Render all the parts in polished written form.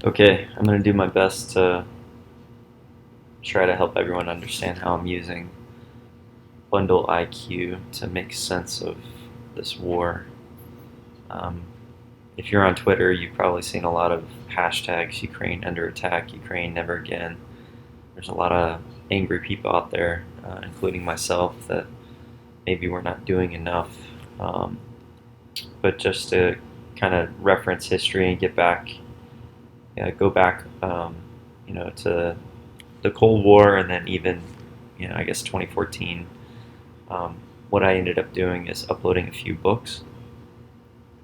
Okay, I'm going to do my best to try to help everyone understand how I'm using bundleIQ to make sense of this war. Um, if you're on Twitter, you've probably seen a lot of hashtags: Ukraine under attack, Ukraine never again. There's a lot of angry people out there, including myself, that maybe we're not doing enough. Um, but just to kind of reference history and go back, to the Cold War, and then even, I guess 2014. What I ended up doing is uploading a few books,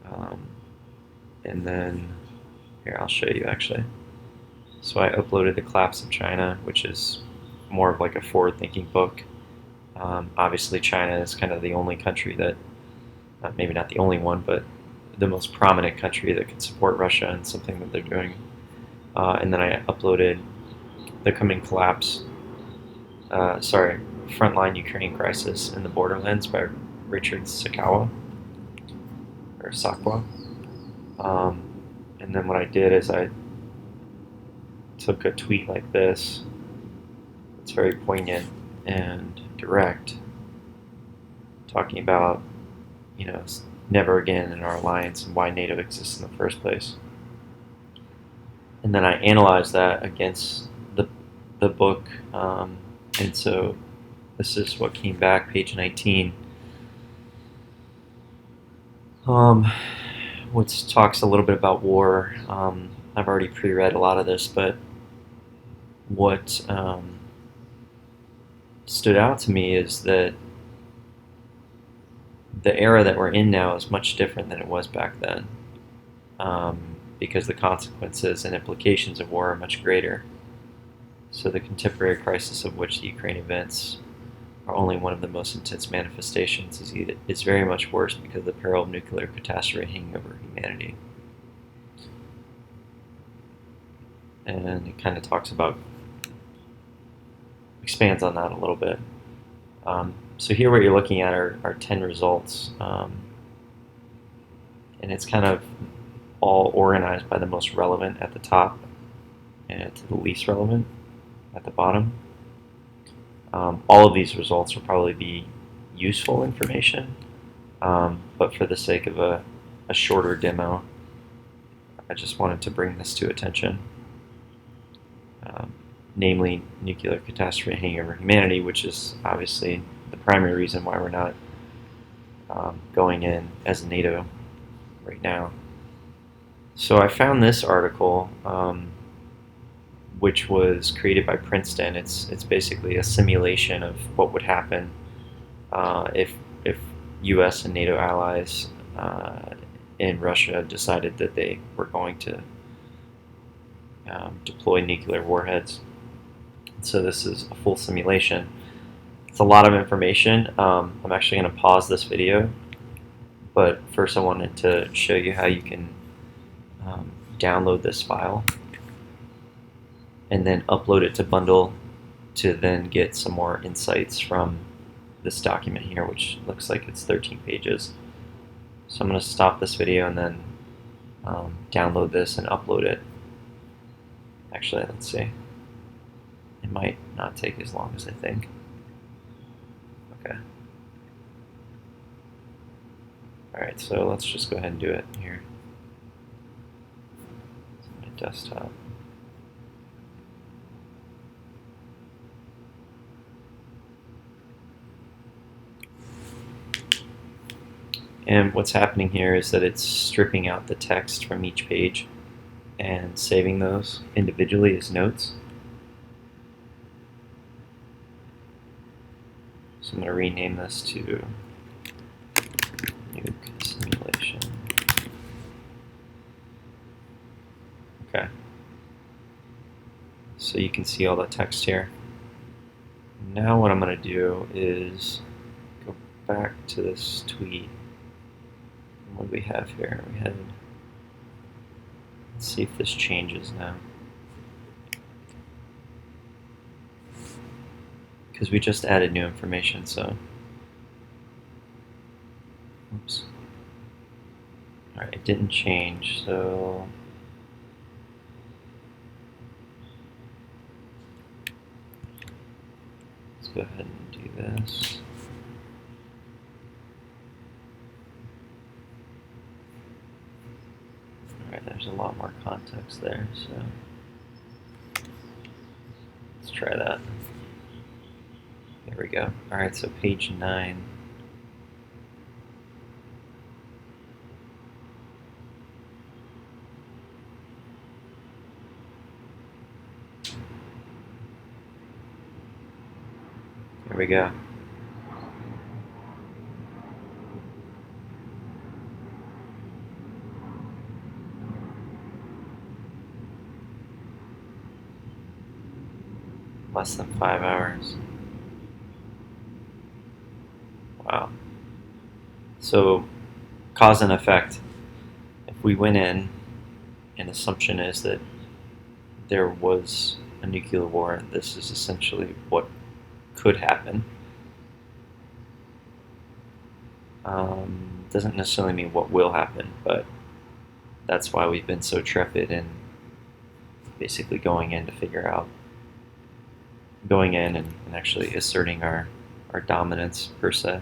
um, and then here I'll show you actually. So I uploaded The Collapse of China, which is more of like a forward-thinking book. Obviously, China is kind of the only country that, maybe not the only one, but the most prominent country that can support Russia and something that they're doing. And then I uploaded The Coming Collapse, Frontline Ukraine Crisis in the Borderlands by Richard Sakawa, or Sakwa. Um, and then what I did is I took a tweet like this. It's very poignant and direct, talking about, never again in our alliance and why NATO exists in the first place. And then I analyzed that against the book, and so this is what came back, page 19. Which talks a little bit about war. I've already pre-read a lot of this, but what stood out to me is that the era that we're in now is much different than it was back then, because the consequences and implications of war are much greater. So the contemporary crisis of which the Ukraine events are only one of the most intense manifestations is very much worse because of the peril of nuclear catastrophe hanging over humanity. And it kind of expands on that a little bit. So here what you're looking at are 10 results, and it's kind of all organized by the most relevant at the top and to the least relevant at the bottom. All of these results will probably be useful information, but for the sake of a shorter demo, I just wanted to bring this to attention. Namely, nuclear catastrophe hanging over humanity, which is obviously the primary reason why we're not going in as NATO right now. So I found this article, which was created by Princeton. It's basically a simulation of what would happen if U.S. and NATO allies in Russia decided that they were going to deploy nuclear warheads. So this is a full simulation. It's a lot of information. I'm actually going to pause this video, but first I wanted to show you how you can download this file and then upload it to Bundle to then get some more insights from this document here, which looks like it's 13 pages. So I'm going to stop this video and then download this and upload it. Actually, let's see. It might not take as long as I think. Okay. Alright, so let's just go ahead and do it here. It's on my desktop. And what's happening here is that it's stripping out the text from each page and saving those individually as notes. So I'm going to rename this to Nuke Simulation. Okay. So you can see all the text here. Now what I'm going to do is go back to this tweet. What do we have here? Let's see if this changes now. Because we just added new information, so. Oops. Alright, it didn't change, so. go ahead and do this. Alright, there's a lot more context there, so let's try that. There we go. Alright, so page 9. There we go. Less than 5 hours. Wow. So, cause and effect. If we went in, an assumption is that there was a nuclear war, this is essentially what could happen. Doesn't necessarily mean what will happen, but that's why we've been so trepid in basically going in to figure out, going in and actually asserting our dominance, per se.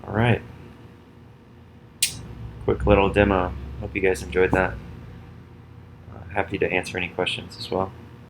All right. Quick little demo. Hope you guys enjoyed that. Happy to answer any questions as well.